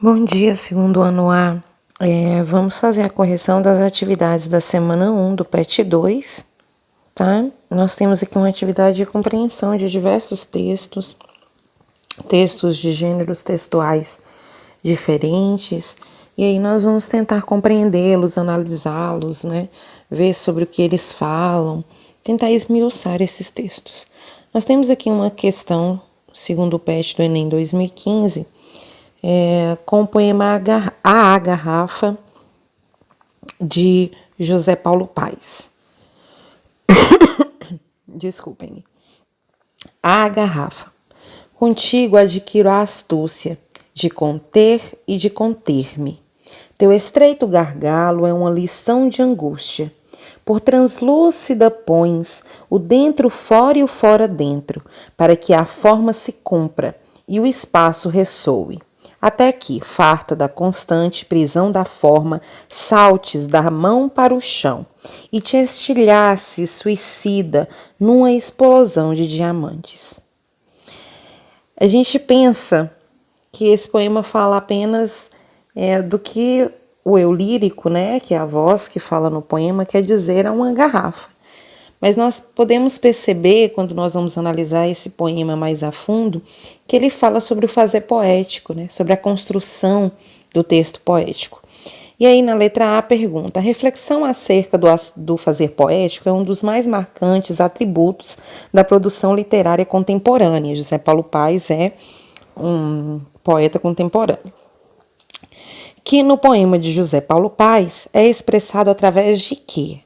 Bom dia, segundo ano A. Vamos fazer a correção das atividades da semana 1 do PET 2, tá? Nós temos aqui uma atividade de compreensão de diversos textos de gêneros textuais diferentes, e aí nós vamos tentar compreendê-los, analisá-los, né? Ver sobre o que eles falam, tentar esmiuçar esses textos. Nós temos aqui uma questão, segundo o PET do Enem 2015, com o poema A Garrafa, de José Paulo Paes. Desculpem. A garrafa. Contigo adquiro a astúcia de conter e de conter-me. Teu estreito gargalo é uma lição de angústia. Por translúcida pões o dentro fora e o fora dentro, para que a forma se cumpra e o espaço ressoe. Até que, farta da constante prisão da forma, saltes da mão para o chão e te estilhasses suicida numa explosão de diamantes. A gente pensa que esse poema fala apenas do que o eu lírico, né, que é a voz que fala no poema, quer dizer a uma garrafa. Mas nós podemos perceber, quando nós vamos analisar esse poema mais a fundo, que ele fala sobre o fazer poético, né? Sobre a construção do texto poético. E aí na letra A pergunta: a reflexão acerca do fazer poético é um dos mais marcantes atributos da produção literária contemporânea. José Paulo Paes é um poeta contemporâneo. Que no poema de José Paulo Paes é expressado através de quê?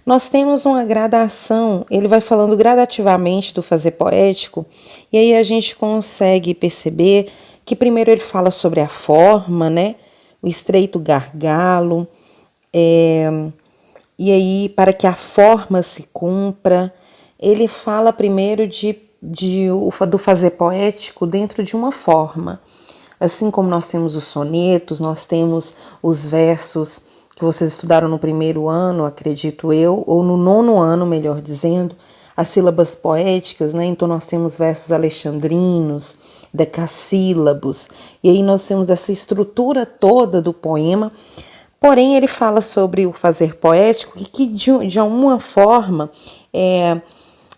Nós temos uma gradação, ele vai falando gradativamente do fazer poético, e aí a gente consegue perceber que primeiro ele fala sobre a forma, né? O estreito gargalo, e aí para que a forma se cumpra, ele fala primeiro do fazer poético dentro de uma forma. Assim como nós temos os sonetos, nós temos os versos que vocês estudaram no primeiro ano, acredito eu, ou no 9º ano, melhor dizendo, as sílabas poéticas, né? Então nós temos versos alexandrinos, decassílabos, e aí nós temos essa estrutura toda do poema. Porém, ele fala sobre o fazer poético e que de alguma forma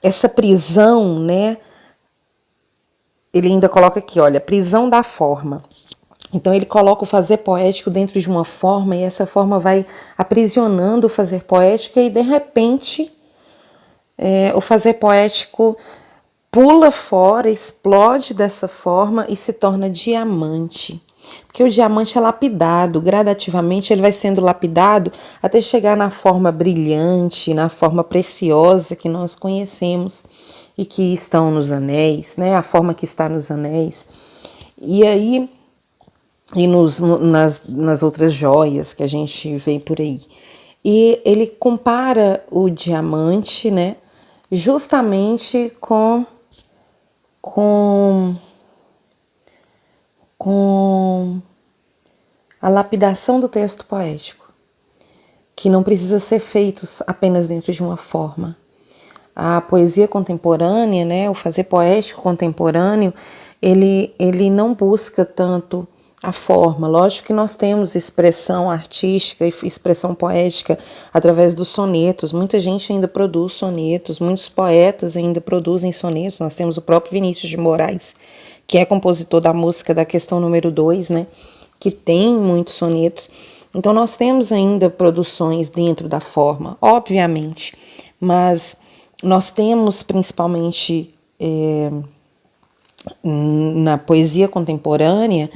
essa prisão, né? Ele ainda coloca aqui, olha, prisão da forma. Então ele coloca o fazer poético dentro de uma forma e essa forma vai aprisionando o fazer poético e de repente o fazer poético pula fora, explode dessa forma e se torna diamante. Porque o diamante é lapidado, gradativamente ele vai sendo lapidado até chegar na forma brilhante, na forma preciosa que nós conhecemos e que estão nos anéis, né? A forma que está nos anéis. E aí nas outras joias que a gente vê por aí. E ele compara o diamante, né, justamente com a lapidação do texto poético, que não precisa ser feito apenas dentro de uma forma. A poesia contemporânea, né, o fazer poético contemporâneo, ele não busca tanto a forma. Lógico que nós temos expressão artística e expressão poética através dos sonetos. Muita gente ainda produz sonetos, muitos poetas ainda produzem sonetos. Nós temos o próprio Vinícius de Moraes, que é compositor da música da questão número 2, né, que tem muitos sonetos. Então nós temos ainda produções dentro da forma, obviamente, mas nós temos principalmente na poesia contemporânea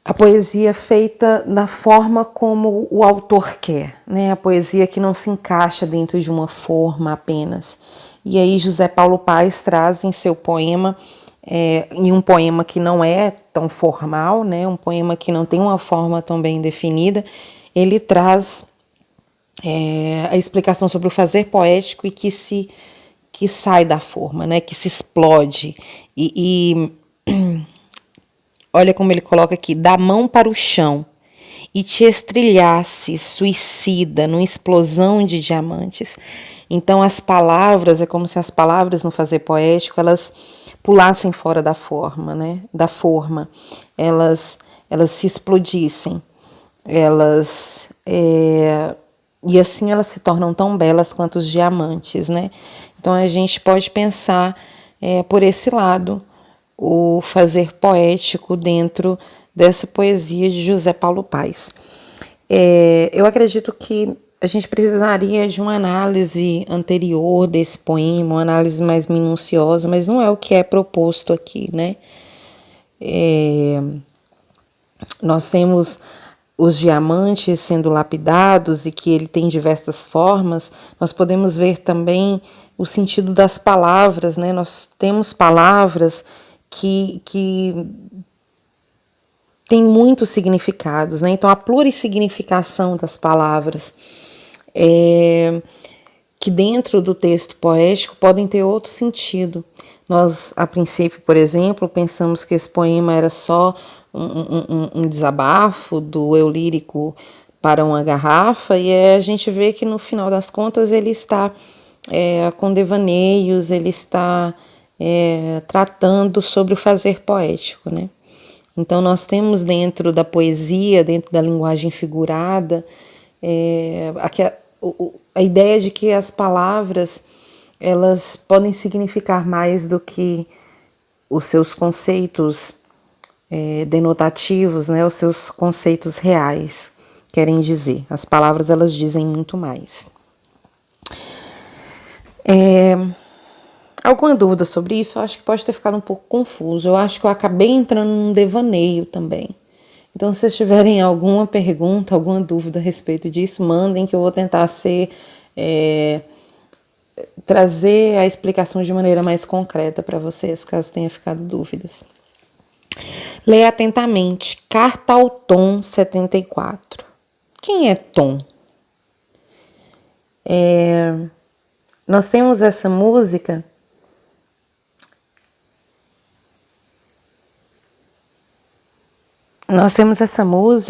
a poesia feita da forma como o autor quer, né? A poesia que não se encaixa dentro de uma forma apenas. E aí José Paulo Paes traz em seu poema, em um poema que não é tão formal, né? Um poema que não tem uma forma tão bem definida, ele traz a explicação sobre o fazer poético e que sai da forma, né? Que se explode e olha como ele coloca aqui, da mão para o chão e te estrilhasse suicida numa explosão de diamantes. Então as palavras, é como se as palavras no fazer poético, elas pulassem fora da forma, né? Da forma. Elas elas se explodissem, e assim elas se tornam tão belas quanto os diamantes, né? Então a gente pode pensar por esse lado, o fazer poético dentro dessa poesia de José Paulo Paes. Eu acredito que a gente precisaria de uma análise anterior desse poema, uma análise mais minuciosa, mas não é o que é proposto aqui, né? Nós temos os diamantes sendo lapidados e que ele tem diversas formas. Nós podemos ver também o sentido das palavras, né? Nós temos palavras que têm muitos significados, né? Então a plurissignificação das palavras, que dentro do texto poético podem ter outro sentido. Nós, a princípio, por exemplo, pensamos que esse poema era só um desabafo do eu lírico para uma garrafa, e a gente vê que no final das contas ele está com devaneios, ele está tratando sobre o fazer poético, né? Então nós temos dentro da poesia, dentro da linguagem figurada, a ideia de que as palavras elas podem significar mais do que os seus conceitos denotativos, né, os seus conceitos reais querem dizer. As palavras elas dizem muito mais. Alguma dúvida sobre isso? Eu acho que pode ter ficado um pouco confuso. Eu acho que eu acabei entrando num devaneio também. Então, se vocês tiverem alguma pergunta, alguma dúvida a respeito disso, mandem, que eu vou tentar trazer a explicação de maneira mais concreta para vocês, caso tenha ficado dúvidas. Leia atentamente, Carta ao Tom 74. Quem é Tom? Nós temos essa música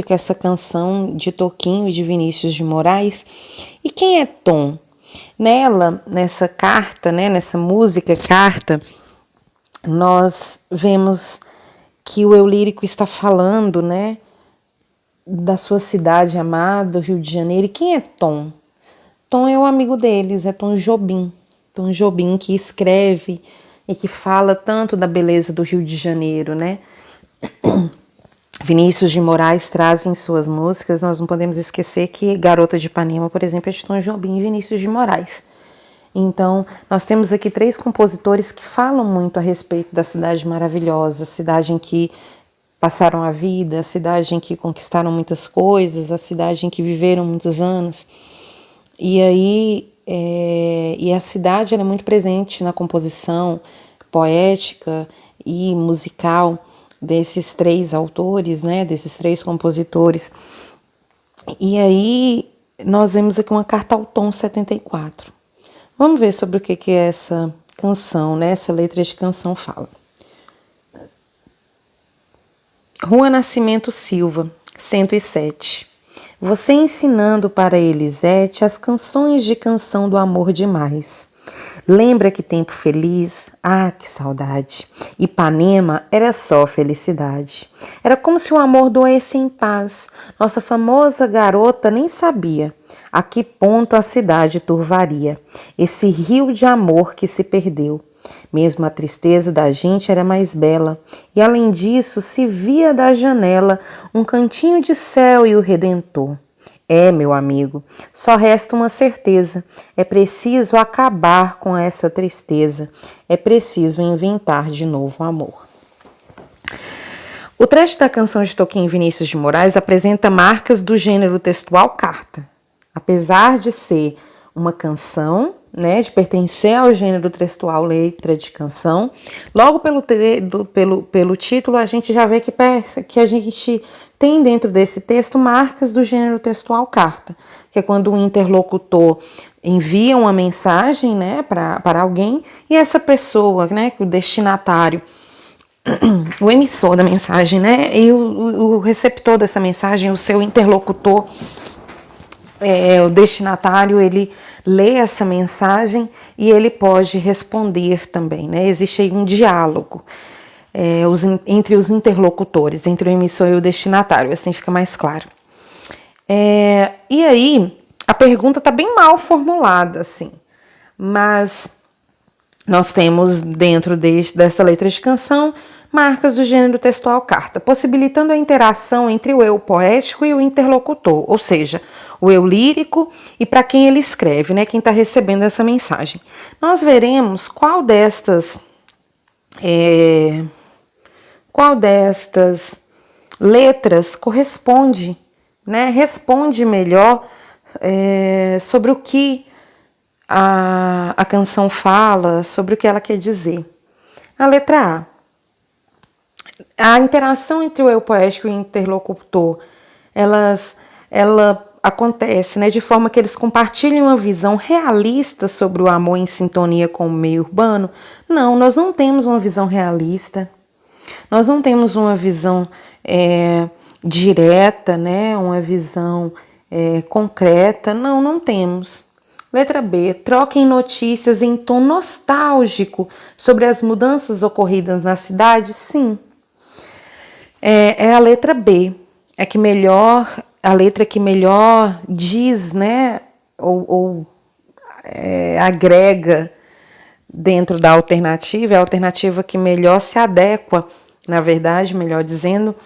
essa canção de Toquinho e de Vinícius de Moraes. E quem é Tom? Nessa carta, né, nessa música Carta, nós vemos que o eu lírico está falando, né, da sua cidade amada, Rio de Janeiro. E quem é Tom? Tom é o amigo deles, é Tom Jobim. Tom Jobim, que escreve e que fala tanto da beleza do Rio de Janeiro, né? Vinícius de Moraes traz em suas músicas, nós não podemos esquecer que Garota de Ipanema, por exemplo, é de Tom Jobim e Vinícius de Moraes. Então, nós temos aqui 3 compositores que falam muito a respeito da cidade maravilhosa, a cidade em que passaram a vida, a cidade em que conquistaram muitas coisas, a cidade em que viveram muitos anos. E aí, a cidade ela é muito presente na composição poética e musical desses 3 autores, né, desses 3 compositores. E aí nós vemos aqui uma Carta ao Tom 74. Vamos ver sobre o que é essa canção, né, essa letra de canção fala. Rua Nascimento Silva, 107. Você ensinando para Elisete as canções de canção do amor demais. Lembra que tempo feliz? Ah, que saudade! Ipanema era só felicidade. Era como se o amor doesse em paz. Nossa famosa garota nem sabia a que ponto a cidade turvaria. Esse rio de amor que se perdeu. Mesmo a tristeza da gente era mais bela. E além disso, se via da janela um cantinho de céu e o Redentor. Meu amigo, só resta uma certeza. É preciso acabar com essa tristeza. É preciso inventar de novo amor. O trecho da canção de Toquinho e Vinícius de Moraes apresenta marcas do gênero textual carta. Apesar de ser uma canção, né, de pertencer ao gênero textual letra de canção, logo pelo título a gente já vê que a gente tem dentro desse texto marcas do gênero textual carta, que é quando o interlocutor envia uma mensagem, né, para alguém, e essa pessoa, né, o destinatário, o emissor da mensagem, né, e o receptor dessa mensagem, o seu interlocutor, o destinatário, ele lê essa mensagem e ele pode responder também, né? Existe aí um diálogo. entre os interlocutores, entre o emissor e o destinatário, assim fica mais claro. E aí, a pergunta está bem mal formulada, assim, mas nós temos dentro desta letra de canção marcas do gênero textual carta, possibilitando a interação entre o eu poético e o interlocutor, ou seja, o eu lírico e para quem ele escreve, né, quem está recebendo essa mensagem. Nós veremos qual destas letras corresponde, né, responde melhor sobre o que a canção fala, sobre o que ela quer dizer. A letra A interação entre o eu poético e o interlocutor, ela acontece, né, de forma que eles compartilham uma visão realista sobre o amor em sintonia com o meio urbano. Não, nós não temos uma visão realista, nós não temos uma visão direta, né, uma visão concreta, não temos. Letra B, troquem notícias em tom nostálgico sobre as mudanças ocorridas na cidade? Sim. É a letra B, a letra que melhor diz, né, ou agrega dentro da alternativa, é a alternativa que melhor se adequa, na verdade, melhor dizendo,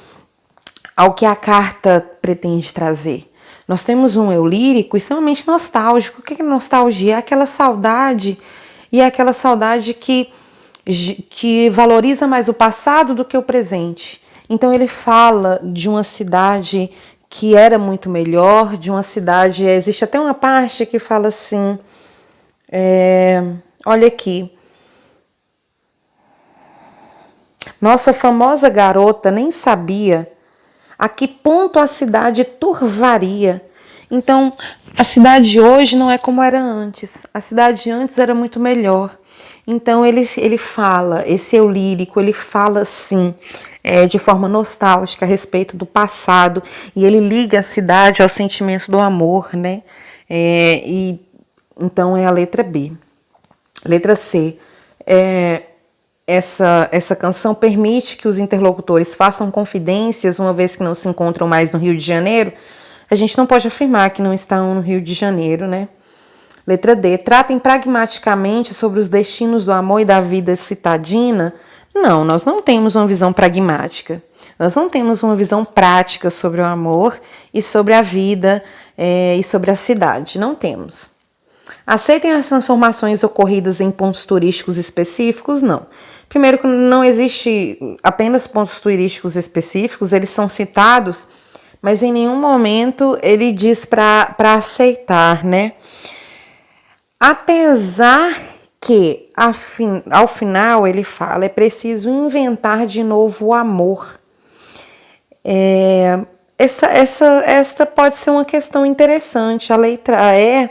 ao que a carta pretende trazer. Nós temos um eu lírico extremamente nostálgico. O que é nostalgia? É aquela saudade, e é aquela saudade que valoriza mais o passado do que o presente. Então ele fala de uma cidade que era muito melhor, de uma cidade... Existe até uma parte que fala assim... olha aqui. Nossa famosa garota nem sabia a que ponto a cidade turvaria. Então, a cidade de hoje não é como era antes. A cidade de antes era muito melhor. Então, ele fala, esse eu lírico, ele fala assim, de forma nostálgica a respeito do passado. E ele liga a cidade ao sentimento do amor, né? Então, é a letra B. Letra C. Essa canção permite que os interlocutores façam confidências, uma vez que não se encontram mais no Rio de Janeiro. A gente não pode afirmar que não estão no Rio de Janeiro, né? Letra D. Tratem pragmaticamente sobre os destinos do amor e da vida citadina. Não, nós não temos uma visão pragmática. Nós não temos uma visão prática sobre o amor e sobre a vida e sobre a cidade. Não temos. Aceitem as transformações ocorridas em pontos turísticos específicos? Não. Primeiro, que não existe apenas pontos turísticos específicos, eles são citados, mas em nenhum momento ele diz para aceitar, né? Apesar que, ao final, ele fala, é preciso inventar de novo o amor. Esta pode ser uma questão interessante. A letra E,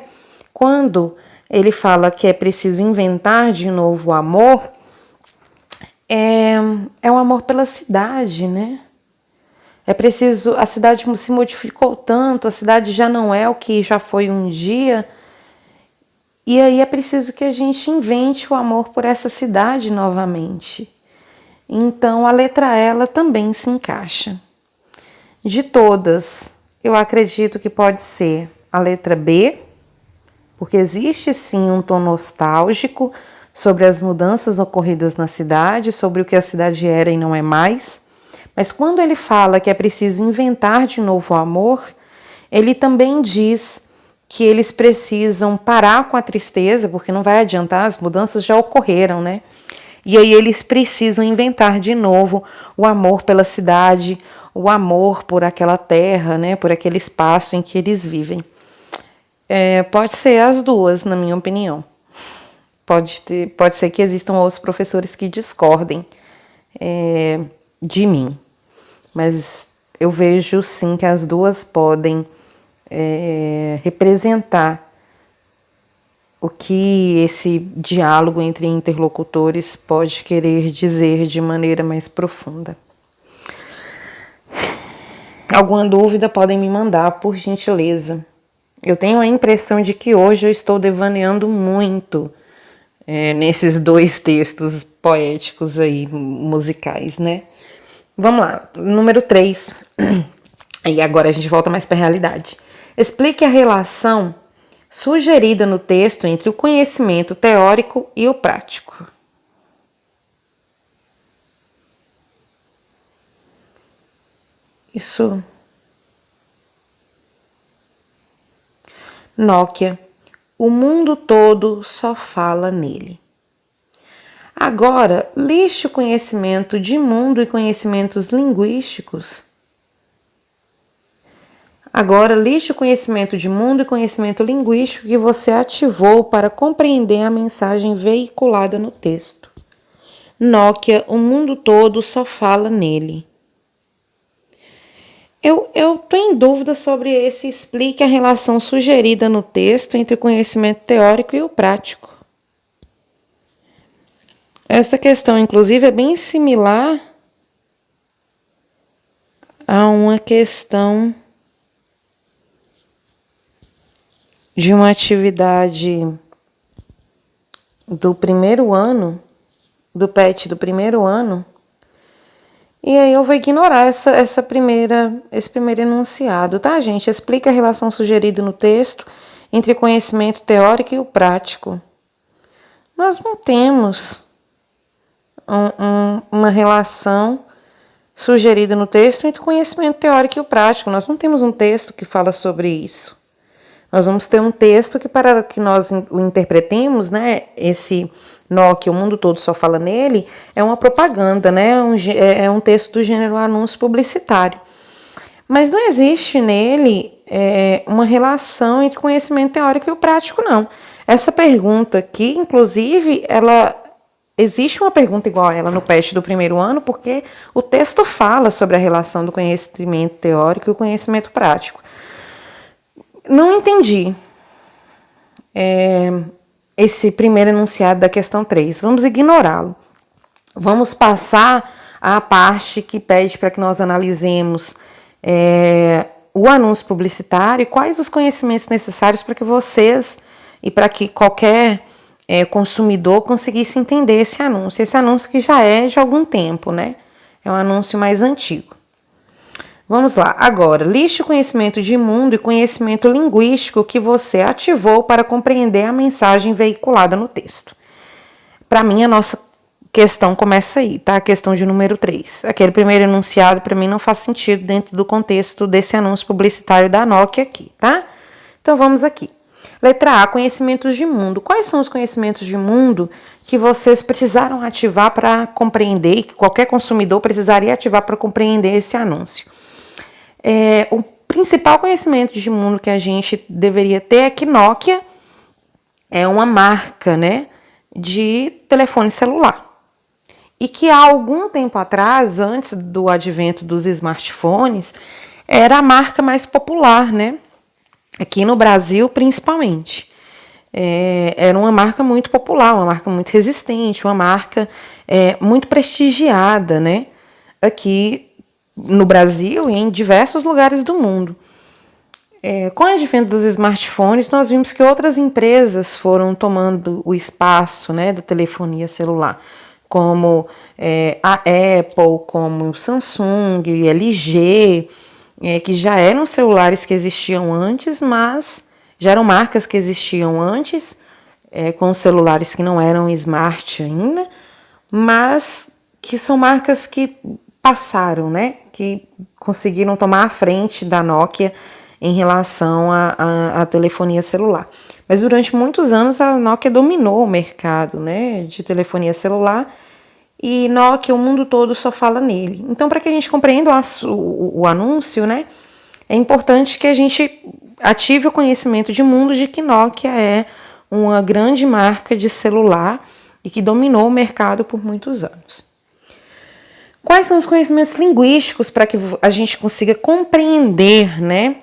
quando ele fala que é preciso inventar de novo o amor, é o amor pela cidade, né? É preciso, a cidade se modificou tanto, a cidade já não é o que já foi um dia, e aí é preciso que a gente invente o amor por essa cidade novamente. Então a letra E, ela também se encaixa. De todas, eu acredito que pode ser a letra B, porque existe sim um tom nostálgico sobre as mudanças ocorridas na cidade, sobre o que a cidade era e não é mais. Mas quando ele fala que é preciso inventar de novo o amor, ele também diz que eles precisam parar com a tristeza, porque não vai adiantar, as mudanças já ocorreram, né? E aí eles precisam inventar de novo o amor pela cidade, o amor por aquela terra, né? Por aquele espaço em que eles vivem. Pode ser as duas, na minha opinião. Pode ser que existam outros professores que discordem de mim, mas eu vejo sim que as duas podem representar o que esse diálogo entre interlocutores pode querer dizer de maneira mais profunda. Alguma dúvida podem me mandar, por gentileza. Eu tenho a impressão de que hoje eu estou devaneando muito. nesses dois textos poéticos aí, musicais, né? Vamos lá, número 3. E agora a gente volta mais para a realidade. Explique a relação sugerida no texto entre o conhecimento teórico e o prático. Isso. Nokia. O mundo todo só fala nele. Agora, liste o conhecimento de mundo e conhecimentos linguísticos. Agora, liste o conhecimento de mundo e conhecimento linguístico que você ativou para compreender a mensagem veiculada no texto. Nokia, o mundo todo só fala nele. Eu estou em dúvida sobre esse explique a relação sugerida no texto entre o conhecimento teórico e o prático. Essa questão, inclusive, é bem similar a uma questão de uma atividade do primeiro ano, do PET do primeiro ano, e aí eu vou ignorar esse primeiro enunciado, tá, gente? Explica a relação sugerida no texto entre o conhecimento teórico e o prático. Nós não temos uma relação sugerida no texto entre o conhecimento teórico e o prático. Nós não temos um texto que fala sobre isso. Nós vamos ter um texto que, para que nós o interpretemos, né, esse Nokia, o mundo todo só fala nele, é uma propaganda, né, é um texto do gênero anúncio publicitário. Mas não existe nele uma relação entre o conhecimento teórico e o prático, não. Essa pergunta aqui, inclusive, existe uma pergunta igual a ela no PET do primeiro ano, porque o texto fala sobre a relação do conhecimento teórico e o conhecimento prático. Não entendi esse primeiro enunciado da questão 3. Vamos ignorá-lo. Vamos passar à parte que pede para que nós analisemos o anúncio publicitário e quais os conhecimentos necessários para que vocês e para que qualquer consumidor conseguisse entender esse anúncio. Esse anúncio que já é de algum tempo, né? É um anúncio mais antigo. Vamos lá, agora, liste o conhecimento de mundo e conhecimento linguístico que você ativou para compreender a mensagem veiculada no texto. Para mim, a nossa questão começa aí, tá? A questão de número 3. Aquele primeiro enunciado, para mim, não faz sentido dentro do contexto desse anúncio publicitário da Nokia aqui, tá? Então, vamos aqui. Letra A, conhecimentos de mundo. Quais são os conhecimentos de mundo que vocês precisaram ativar para compreender, que qualquer consumidor precisaria ativar para compreender esse anúncio? O principal conhecimento de mundo que a gente deveria ter é que Nokia é uma marca, né, de telefone celular. E que há algum tempo atrás, antes do advento dos smartphones, era a marca mais popular, né? Aqui no Brasil, principalmente. Era uma marca muito popular, uma marca muito resistente, uma marca muito prestigiada, né? Aqui no Brasil e em diversos lugares do mundo. Com o advento dos smartphones, nós vimos que outras empresas foram tomando o espaço, né, da telefonia celular, como a Apple, como o Samsung, LG, que já eram celulares que existiam antes, mas já eram marcas que existiam antes, com celulares que não eram smart ainda, mas que são marcas que passaram, né, que conseguiram tomar a frente da Nokia em relação à telefonia celular. Mas durante muitos anos a Nokia dominou o mercado, né, de telefonia celular, e Nokia, o mundo todo só fala nele. Então, para que a gente compreenda o anúncio, né, é importante que a gente ative o conhecimento de mundo de que Nokia é uma grande marca de celular e que dominou o mercado por muitos anos. Quais são os conhecimentos linguísticos para que a gente consiga compreender, né,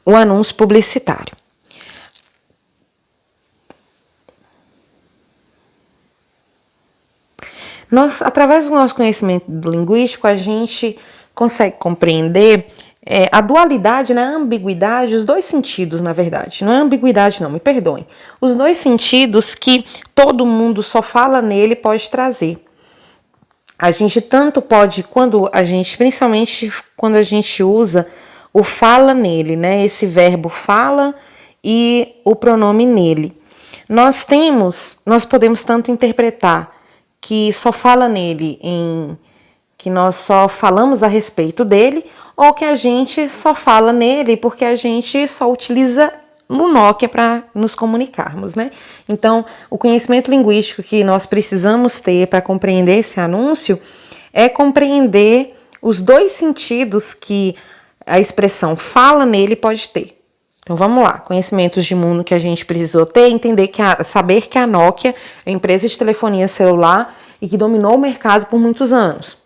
o anúncio publicitário? Através do nosso conhecimento linguístico, a gente consegue compreender a dualidade, né, a ambiguidade, os dois sentidos, na verdade. Não é ambiguidade, não, me perdoem. Os dois sentidos que todo mundo só fala nele pode trazer. A gente tanto pode, principalmente quando a gente usa o fala nele, né? Esse verbo fala e o pronome nele. Nós podemos tanto interpretar que só fala nele, que nós só falamos a respeito dele, ou que a gente só fala nele porque a gente só utiliza no Nokia para nos comunicarmos, né? Então, o conhecimento linguístico que nós precisamos ter para compreender esse anúncio é compreender os dois sentidos que a expressão fala nele pode ter. Então, vamos lá. Conhecimentos de mundo que a gente precisou ter, saber que a Nokia é uma empresa de telefonia celular e que dominou o mercado por muitos anos.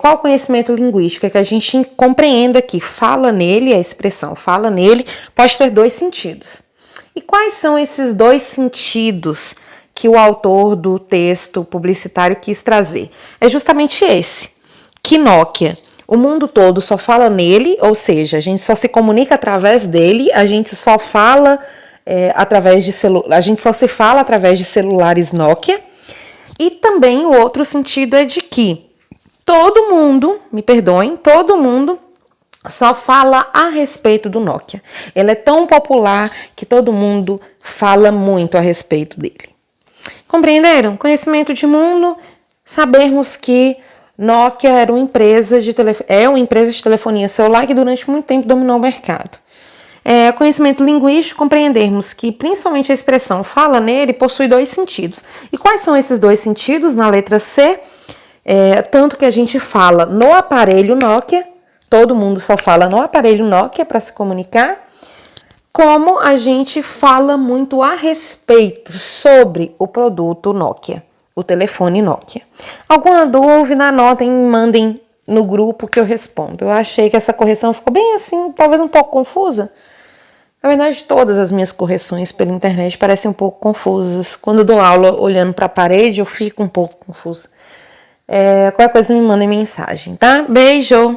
Qual o conhecimento linguístico? É que a gente compreenda que fala nele, a expressão fala nele, pode ter dois sentidos. E quais são esses dois sentidos que o autor do texto publicitário quis trazer? É justamente esse, que Nokia, o mundo todo só fala nele, ou seja, a gente só se comunica através dele, a gente só fala a gente só se fala através de celulares Nokia. E também o outro sentido é de que todo mundo só fala a respeito do Nokia. Ele é tão popular que todo mundo fala muito a respeito dele. Compreenderam? Conhecimento de mundo, sabermos que Nokia é uma empresa de telefonia celular que durante muito tempo dominou o mercado. Conhecimento linguístico, compreendermos que principalmente a expressão fala nele possui dois sentidos. E quais são esses dois sentidos? Na letra C, tanto que a gente fala no aparelho Nokia, todo mundo só fala no aparelho Nokia para se comunicar, como a gente fala muito a respeito sobre o produto Nokia, o telefone Nokia. Alguma dúvida, anotem e mandem no grupo que eu respondo. Eu achei que essa correção ficou bem assim, talvez um pouco confusa. Na verdade, todas as minhas correções pela internet parecem um pouco confusas. Quando eu dou aula olhando para a parede, eu fico um pouco confusa. Qualquer coisa me mandem mensagem, tá? Beijo!